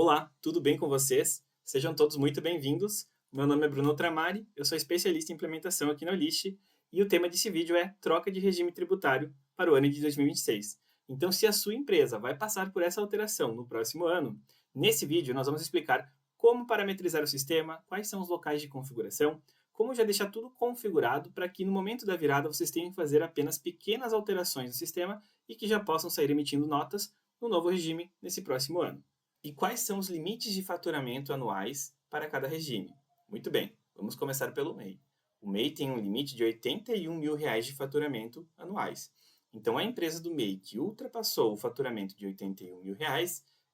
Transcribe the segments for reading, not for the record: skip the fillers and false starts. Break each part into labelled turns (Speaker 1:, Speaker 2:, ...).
Speaker 1: Olá, tudo bem com vocês? Sejam todos muito bem-vindos. Meu nome é Bruno Tramari, eu sou especialista em implementação aqui na Olist e o tema desse vídeo é troca de regime tributário para o ano de 2026. Então, se a sua empresa vai passar por essa alteração no próximo ano, nesse vídeo nós vamos explicar como parametrizar o sistema, quais são os locais de configuração, como já deixar tudo configurado para que no momento da virada vocês tenham que fazer apenas pequenas alterações no sistema e que já possam sair emitindo notas no novo regime nesse próximo ano. E quais são os limites de faturamento anuais para cada regime? Muito bem, vamos começar pelo MEI. O MEI tem um limite de R$ 81 mil de faturamento anuais. Então, a empresa do MEI que ultrapassou o faturamento de R$ 81 mil,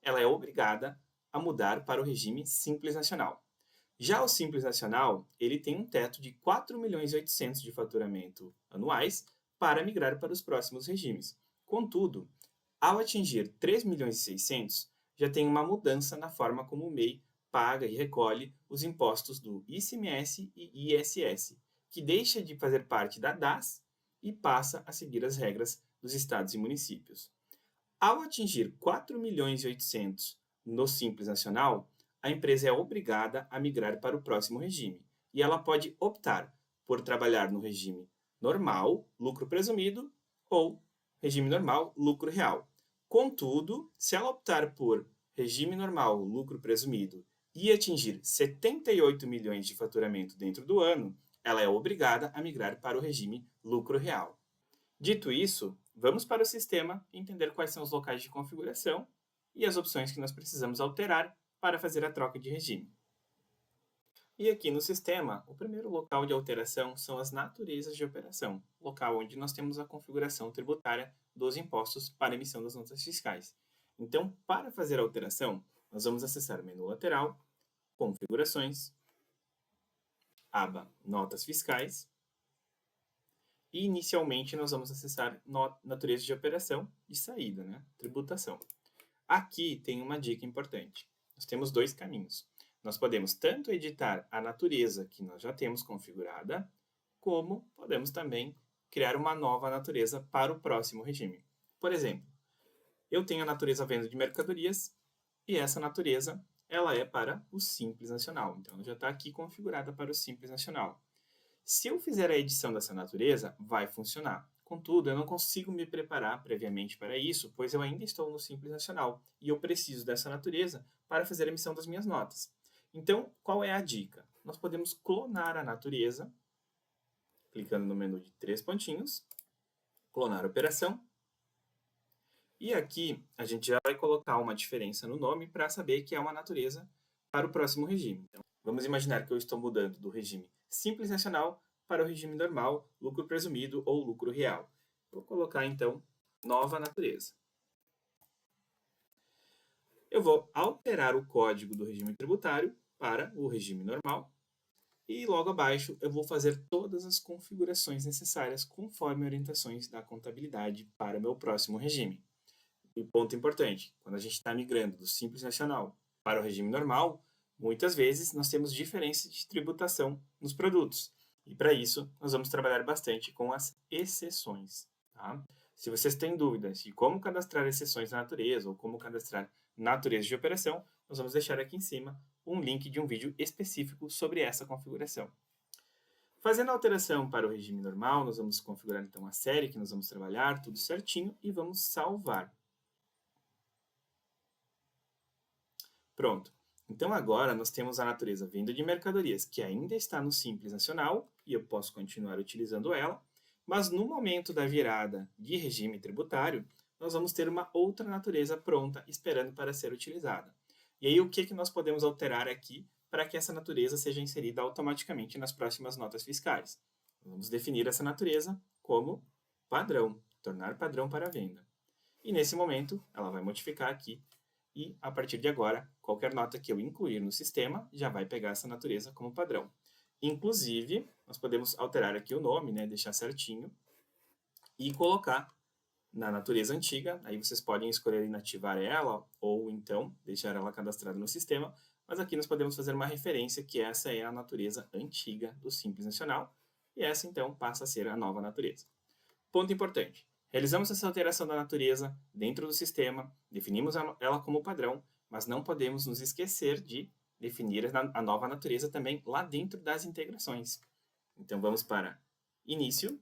Speaker 1: ela é obrigada a mudar para o regime Simples Nacional. Já o Simples Nacional, ele tem um teto de 4 milhões e 800 de faturamento anuais para migrar para os próximos regimes. Contudo, ao atingir 3 milhões e 600, já tem uma mudança na forma como o MEI paga e recolhe os impostos do ICMS e ISS, que deixa de fazer parte da DAS e passa a seguir as regras dos estados e municípios. Ao atingir 4 milhões e 800 no Simples Nacional, a empresa é obrigada a migrar para o próximo regime, e ela pode optar por trabalhar no regime normal, lucro presumido, ou regime normal, lucro real. Contudo, se ela optar por regime normal, lucro presumido, e atingir 78 milhões de faturamento dentro do ano, ela é obrigada a migrar para o regime lucro real. Dito isso, vamos para o sistema entender quais são os locais de configuração e as opções que nós precisamos alterar para fazer a troca de regime. E aqui no sistema, o primeiro local de alteração são as naturezas de operação, local onde nós temos a configuração tributária dos impostos para emissão das notas fiscais. Então, para fazer a alteração, nós vamos acessar o menu lateral, Configurações, aba Notas Fiscais, e inicialmente nós vamos acessar Natureza de Operação e Saída, Tributação. Aqui tem uma dica importante. Nós temos dois caminhos. Nós podemos tanto editar a natureza que nós já temos configurada, como podemos também criar uma nova natureza para o próximo regime. Por exemplo, eu tenho a natureza venda de mercadorias e essa natureza ela é para o Simples Nacional. Então, ela já está aqui configurada para o Simples Nacional. Se eu fizer a edição dessa natureza, vai funcionar. Contudo, eu não consigo me preparar previamente para isso, pois eu ainda estou no Simples Nacional e eu preciso dessa natureza para fazer a emissão das minhas notas. Então, qual é a dica? Nós podemos clonar a natureza, clicando no menu de 3 pontinhos, clonar a operação, e aqui a gente já vai colocar uma diferença no nome para saber que é uma natureza para o próximo regime. Então, vamos imaginar que eu estou mudando do regime Simples Nacional para o regime normal, lucro presumido ou lucro real. Vou colocar então nova natureza. Eu vou alterar o código do regime tributário para o regime normal e logo abaixo eu vou fazer todas as configurações necessárias conforme orientações da contabilidade para o meu próximo regime. E ponto importante, quando a gente está migrando do Simples Nacional para o regime normal, muitas vezes nós temos diferença de tributação nos produtos. E para isso, nós vamos trabalhar bastante com as exceções. Tá? Se vocês têm dúvidas de como cadastrar exceções na natureza ou como cadastrar natureza de operação, nós vamos deixar aqui em cima um link de um vídeo específico sobre essa configuração. Fazendo a alteração para o regime normal, nós vamos configurar então a série que nós vamos trabalhar, tudo certinho, e vamos salvar. Pronto. Então agora nós temos a natureza venda de mercadorias, que ainda está no Simples Nacional, e eu posso continuar utilizando ela, mas no momento da virada de regime tributário, nós vamos ter uma outra natureza pronta, esperando para ser utilizada. E aí o que nós podemos alterar aqui para que essa natureza seja inserida automaticamente nas próximas notas fiscais? Vamos definir essa natureza como padrão, tornar padrão para venda. E nesse momento, ela vai modificar aqui e, a partir de agora, qualquer nota que eu incluir no sistema já vai pegar essa natureza como padrão. Inclusive, nós podemos alterar aqui o nome, deixar certinho, e colocar na natureza antiga. Aí vocês podem escolher inativar ela ou então deixar ela cadastrada no sistema, mas aqui nós podemos fazer uma referência que essa é a natureza antiga do Simples Nacional, e essa então passa a ser a nova natureza. Ponto importante. Realizamos essa alteração da natureza dentro do sistema, definimos ela como padrão mas não podemos nos esquecer de definir a nova natureza também lá dentro das integrações. Então, vamos para Início,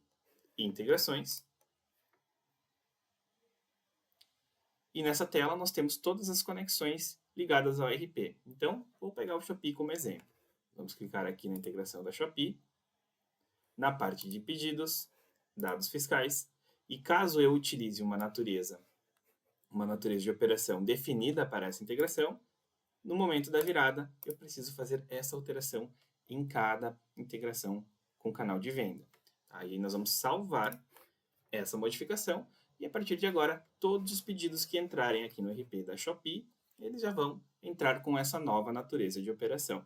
Speaker 1: Integrações. E nessa tela nós temos todas as conexões ligadas ao RP. Então, vou pegar o Shopee como exemplo. Vamos clicar aqui na integração da Shopee, na parte de pedidos, dados fiscais, e caso eu utilize uma natureza de operação definida para essa integração, no momento da virada, eu preciso fazer essa alteração em cada integração com o canal de venda. Aí nós vamos salvar essa modificação e a partir de agora, todos os pedidos que entrarem aqui no RP da Shopee, eles já vão entrar com essa nova natureza de operação.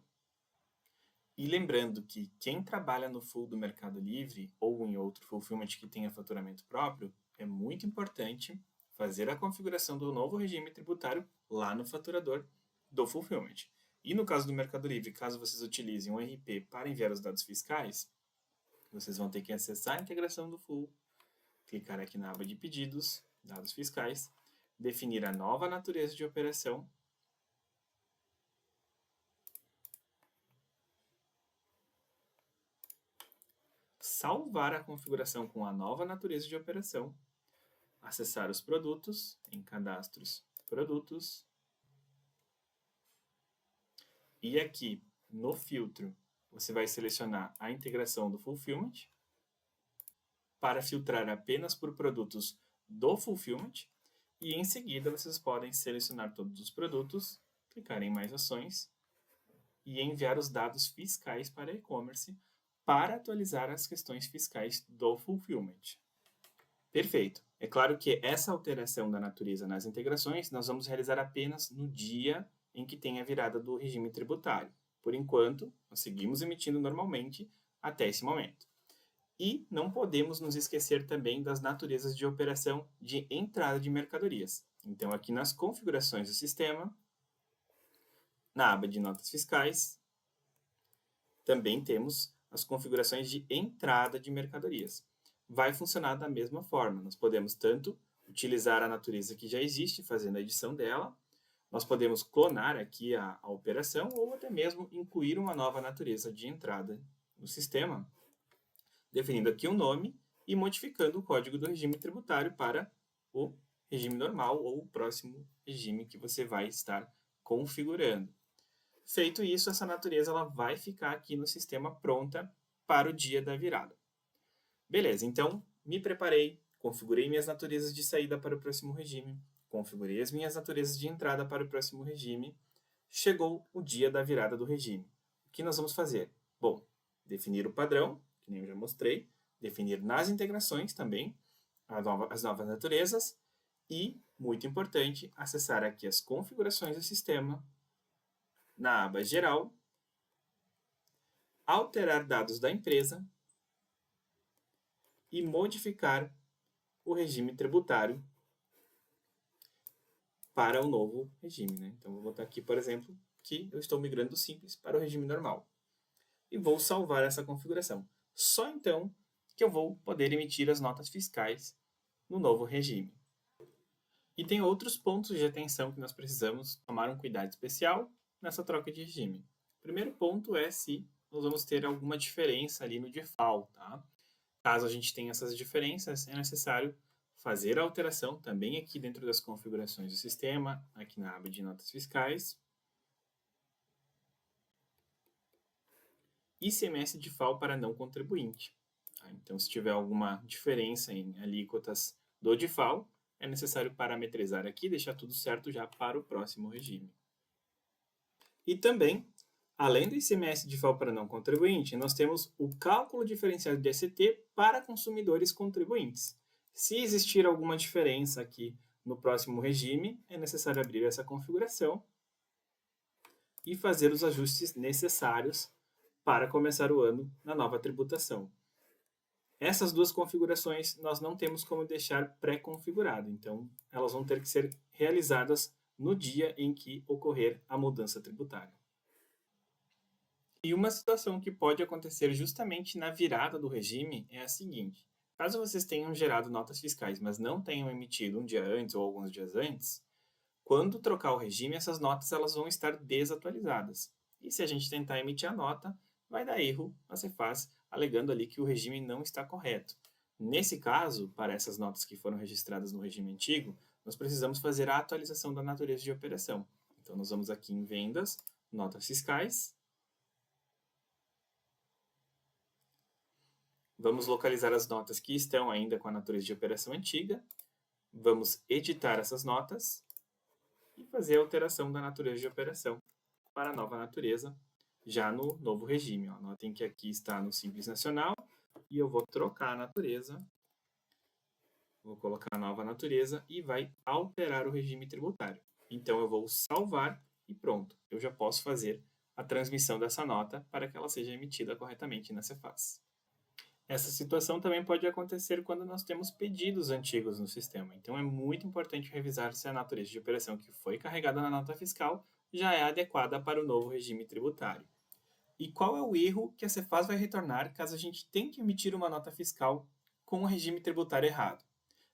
Speaker 1: E lembrando que quem trabalha no full do Mercado Livre ou em outro fulfillment que tenha faturamento próprio, é muito importante fazer a configuração do novo regime tributário lá no faturador do fulfillment. E no caso do Mercado Livre, caso vocês utilizem um RP para enviar os dados fiscais, vocês vão ter que acessar a integração do full, clicar aqui na aba de pedidos, dados fiscais, definir a nova natureza de operação, salvar a configuração com a nova natureza de operação, acessar os produtos, em cadastros, produtos, e aqui no filtro você vai selecionar a integração do fulfillment, para filtrar apenas por produtos do fulfillment, e em seguida vocês podem selecionar todos os produtos, clicar em mais ações e enviar os dados fiscais para e-commerce para atualizar as questões fiscais do fulfillment. Perfeito. É claro que essa alteração da natureza nas integrações nós vamos realizar apenas no dia em que tem a virada do regime tributário. Por enquanto, nós seguimos emitindo normalmente até esse momento. E não podemos nos esquecer também das naturezas de operação de entrada de mercadorias. Então, aqui nas configurações do sistema, na aba de notas fiscais, também temos as configurações de entrada de mercadorias. Vai funcionar da mesma forma. Nós podemos tanto utilizar a natureza que já existe, fazendo a edição dela, nós podemos clonar aqui a operação ou até mesmo incluir uma nova natureza de entrada no sistema, definindo aqui o nome e modificando o código do regime tributário para o regime normal ou o próximo regime que você vai estar configurando. Feito isso, essa natureza ela vai ficar aqui no sistema pronta para o dia da virada. Beleza, então me preparei, configurei minhas naturezas de saída para o próximo regime, configurei as minhas naturezas de entrada para o próximo regime, chegou o dia da virada do regime. O que nós vamos fazer? Bom, definir o padrão, que nem eu já mostrei, definir nas integrações também as novas naturezas e, muito importante, acessar aqui as configurações do sistema, na aba Geral, alterar dados da empresa e modificar o regime tributário para o novo regime. Né? Então, vou botar aqui, por exemplo, que eu estou migrando do Simples para o regime normal. E vou salvar essa configuração. Só então que eu vou poder emitir as notas fiscais no novo regime. E tem outros pontos de atenção que nós precisamos tomar um cuidado especial nessa troca de regime. O primeiro ponto é se nós vamos ter alguma diferença ali no default. Tá? Caso a gente tenha essas diferenças, é necessário fazer a alteração também aqui dentro das configurações do sistema, aqui na aba de notas fiscais. ICMS de FAO para não contribuinte. Tá? Então, se tiver alguma diferença em alíquotas do DIFAL, é necessário parametrizar aqui e deixar tudo certo já para o próximo regime. E também, além do ICMS de FAO para não contribuinte, nós temos o cálculo diferenciado de ECT para consumidores contribuintes. Se existir alguma diferença aqui no próximo regime, é necessário abrir essa configuração e fazer os ajustes necessários para começar o ano na nova tributação. Essas duas configurações nós não temos como deixar pré-configurado, então elas vão ter que ser realizadas no dia em que ocorrer a mudança tributária. E uma situação que pode acontecer justamente na virada do regime é a seguinte: caso vocês tenham gerado notas fiscais, mas não tenham emitido um dia antes ou alguns dias antes, quando trocar o regime, essas notas elas vão estar desatualizadas. E se a gente tentar emitir a nota, vai dar erro na Cefaz, alegando ali que o regime não está correto. Nesse caso, para essas notas que foram registradas no regime antigo, nós precisamos fazer a atualização da natureza de operação. Então, nós vamos aqui em Vendas, Notas Fiscais. Vamos localizar as notas que estão ainda com a natureza de operação antiga. Vamos editar essas notas e fazer a alteração da natureza de operação para a nova natureza, já no novo regime. Ó. Notem que aqui está no Simples Nacional e eu vou trocar a natureza. Vou colocar a nova natureza e vai alterar o regime tributário. Então, eu vou salvar e pronto. Eu já posso fazer a transmissão dessa nota para que ela seja emitida corretamente na Cefaz. Essa situação também pode acontecer quando nós temos pedidos antigos no sistema. Então, é muito importante revisar se a natureza de operação que foi carregada na nota fiscal já é adequada para o novo regime tributário. E qual é o erro que a Cefaz vai retornar caso a gente tenha que emitir uma nota fiscal com o regime tributário errado?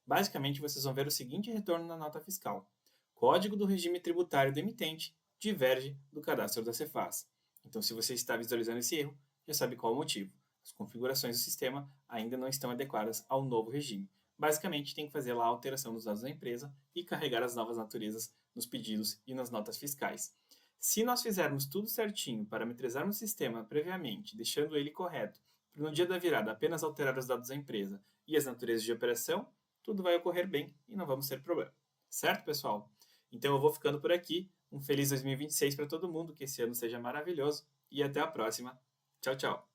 Speaker 1: Basicamente, vocês vão ver o seguinte retorno na nota fiscal. Código do regime tributário do emitente diverge do cadastro da Cefaz. Então, se você está visualizando esse erro, já sabe qual o motivo. As configurações do sistema ainda não estão adequadas ao novo regime. Basicamente, tem que fazer lá a alteração dos dados da empresa e carregar as novas naturezas nos pedidos e nas notas fiscais. Se nós fizermos tudo certinho, parametrizarmos o sistema previamente, deixando ele correto, para no dia da virada apenas alterar os dados da empresa e as naturezas de operação, tudo vai ocorrer bem e não vamos ter problema. Certo, pessoal? Então eu vou ficando por aqui. Um feliz 2026 para todo mundo, que esse ano seja maravilhoso e até a próxima. Tchau, tchau!